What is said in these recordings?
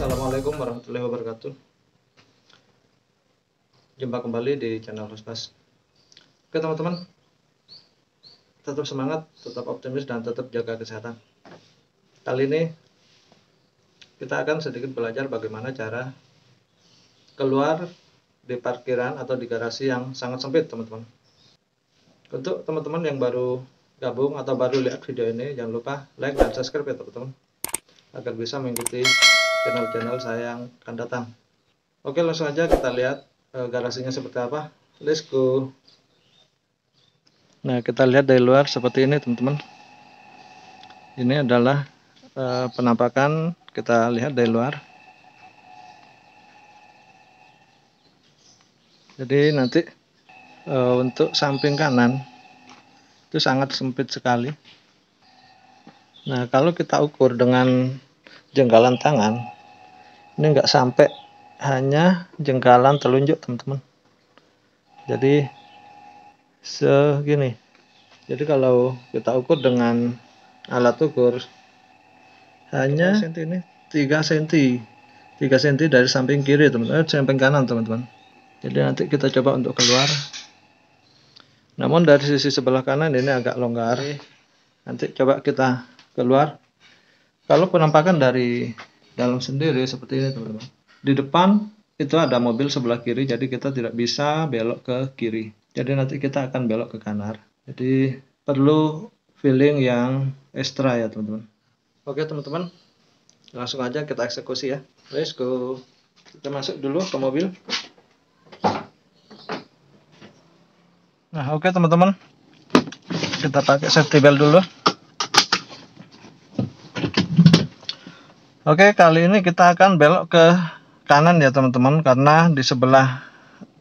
Assalamualaikum warahmatullahi wabarakatuh. Jumpa kembali di channel Husbas. Oke teman-teman, tetap semangat, tetap optimis, dan tetap jaga kesehatan. Kali ini kita akan sedikit belajar bagaimana cara keluar di parkiran atau di garasi yang sangat sempit, teman-teman. Untuk teman-teman yang baru gabung atau baru lihat video ini, jangan lupa like dan subscribe ya teman-teman, agar bisa mengikuti channel-channel saya yang akan datang. Oke, langsung aja kita lihat garasinya seperti apa. Let's go. Nah, kita lihat dari luar seperti ini teman-teman. Ini adalah penampakan kita lihat dari luar. Jadi nanti untuk samping kanan itu sangat sempit sekali. Nah, kalau kita ukur dengan jenggalan tangan, ini enggak sampai, hanya jenggalan telunjuk teman-teman. Jadi segini. Jadi kalau kita ukur dengan alat ukur, hanya ini 3 cm 3 cm dari samping kiri teman-teman, samping kanan teman-teman. Jadi nanti kita coba untuk keluar. Namun dari sisi sebelah kanan ini agak longgar. Nanti coba kita keluar. Kalau penampakan dari dalam sendiri seperti ini teman-teman. Di depan itu ada mobil sebelah kiri, jadi kita tidak bisa belok ke kiri. Jadi nanti kita akan belok ke kanan. Jadi perlu feeling yang ekstra ya teman-teman. Oke teman-teman, langsung aja kita eksekusi ya. Let's go. Kita masuk dulu ke mobil. Nah oke teman-teman, kita pakai safety belt dulu. Oke, kali ini kita akan belok ke kanan ya teman-teman, karena di sebelah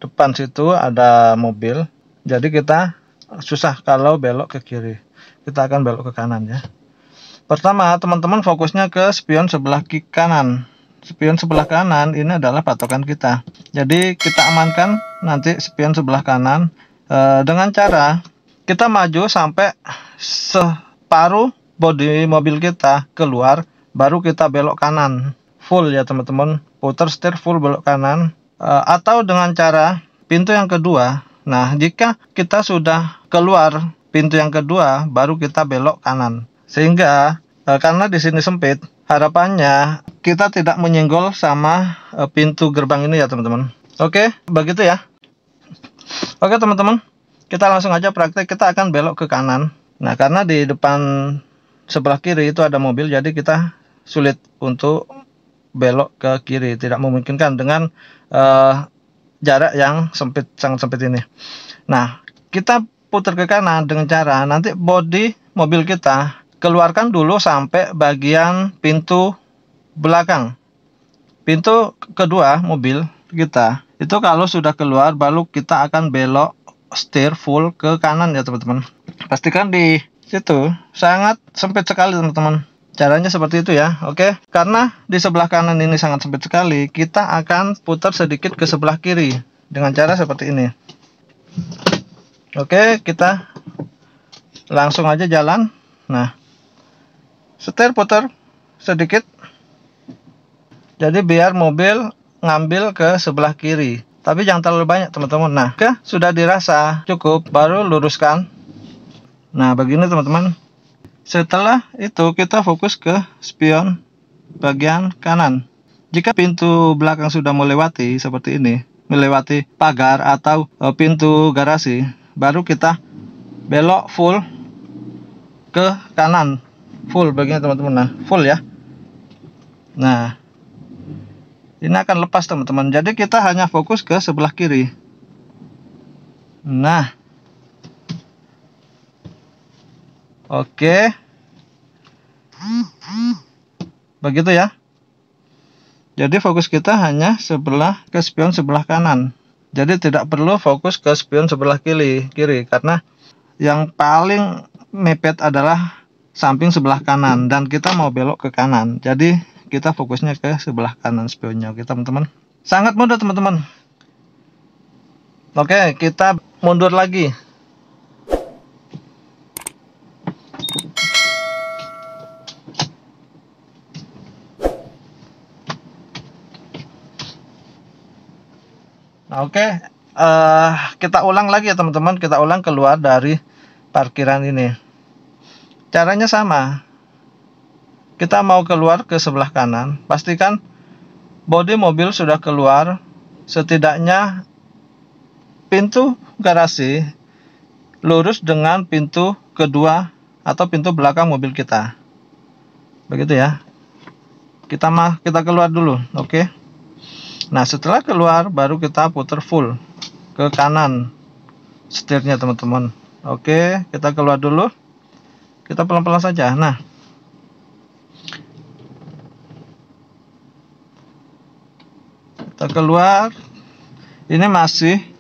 depan situ ada mobil. Jadi kita susah kalau belok ke kiri. Kita akan belok ke kanan ya. Pertama, teman-teman fokusnya ke spion sebelah kanan. Spion sebelah kanan ini adalah patokan kita. Jadi kita amankan nanti spion sebelah kanan dengan cara kita maju sampai separuh bodi mobil kita keluar, baru kita belok kanan full ya teman-teman, putar setir full belok kanan, atau dengan cara pintu yang kedua. Nah, jika kita sudah keluar pintu yang kedua, baru kita belok kanan. Sehingga karena di sini sempit, harapannya kita tidak menyenggol sama pintu gerbang ini ya teman-teman. Oke, begitu ya. Oke teman-teman, kita langsung aja praktek. Kita akan belok ke kanan. Nah, karena di depan sebelah kiri itu ada mobil, jadi kita sulit untuk belok ke kiri, tidak memungkinkan dengan jarak yang sempit, sangat sempit ini. Nah, kita putar ke kanan dengan cara nanti bodi mobil kita keluarkan dulu sampai bagian pintu belakang. Pintu kedua mobil kita itu kalau sudah keluar, baru kita akan belok setir full ke kanan ya teman-teman. Pastikan di situ sangat sempit sekali teman-teman. Caranya seperti itu ya. Oke, karena di sebelah kanan ini sangat sempit sekali, kita akan putar sedikit ke sebelah kiri dengan cara seperti ini. Oke, kita langsung aja jalan. Nah, setir putar sedikit, jadi biar mobil ngambil ke sebelah kiri, tapi jangan terlalu banyak teman-teman. Nah, oke, sudah dirasa cukup, baru luruskan. Nah, begini teman-teman. Setelah itu kita fokus ke spion bagian kanan. Jika pintu belakang sudah melewati seperti ini, melewati pagar atau pintu garasi, baru kita belok full ke kanan. Full begini teman-teman. Nah, full ya. Nah, ini akan lepas teman-teman. Jadi kita hanya fokus ke sebelah kiri. Nah, oke, begitu ya. Jadi fokus kita hanya ke spion sebelah kanan. Jadi tidak perlu fokus ke spion sebelah kiri, karena yang paling mepet adalah samping sebelah kanan dan kita mau belok ke kanan. Jadi kita fokusnya ke sebelah kanan spionnya, oke teman-teman. Sangat mudah teman-teman. Oke, kita mundur lagi. Nah, oke, kita ulang lagi ya teman-teman, kita ulang keluar dari parkiran ini. Caranya sama. Kita mau keluar ke sebelah kanan, pastikan bodi mobil sudah keluar, setidaknya pintu garasi lurus dengan pintu kedua atau pintu belakang mobil kita. Begitu ya. Kita keluar dulu, oke. Nah, setelah keluar baru kita putar full ke kanan setirnya teman-teman. Oke, kita keluar dulu. Kita pelan-pelan saja. Nah, kita keluar. Ini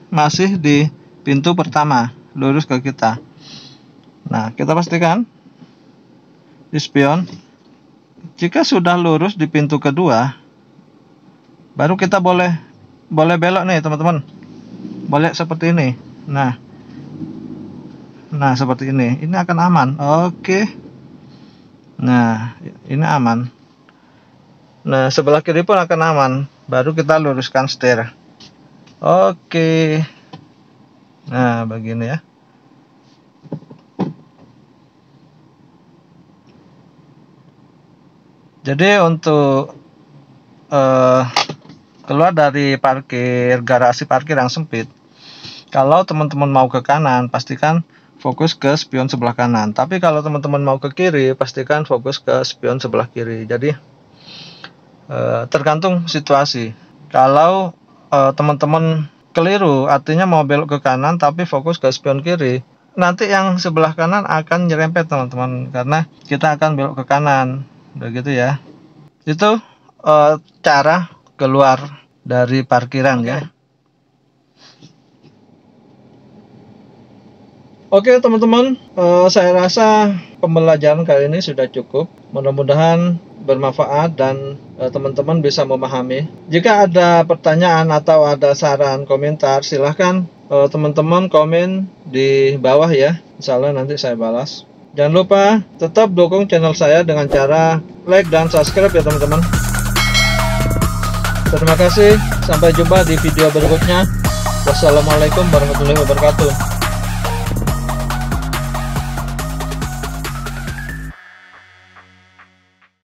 masih di pintu pertama, lurus ke kita. Nah, kita pastikan di spion. Jika sudah lurus di pintu kedua, baru kita boleh belok nih teman-teman. Boleh seperti ini. Nah seperti ini. Ini akan aman. Oke. Nah, ini aman. Nah, sebelah kiri pun akan aman. Baru kita luruskan setir. Oke. Nah, begini ya. Jadi untuk keluar dari garasi parkir yang sempit, kalau teman-teman mau ke kanan, pastikan fokus ke spion sebelah kanan. Tapi kalau teman-teman mau ke kiri, pastikan fokus ke spion sebelah kiri. Jadi tergantung situasi. Kalau teman-teman keliru, artinya mau belok ke kanan tapi fokus ke spion kiri, nanti yang sebelah kanan akan nyerempet teman-teman, karena kita akan belok ke kanan. Begitu ya. Itu cara keluar dari parkiran ya. Oke teman-teman, saya rasa pembelajaran kali ini sudah cukup. Mudah-mudahan bermanfaat dan teman-teman bisa memahami. Jika ada pertanyaan atau ada saran komentar, silahkan teman-teman komen di bawah ya. Insya Allah nanti saya balas. Jangan lupa tetap dukung channel saya dengan cara like dan subscribe ya teman-teman. Terima kasih, sampai jumpa di video berikutnya. Wassalamualaikum warahmatullahi wabarakatuh.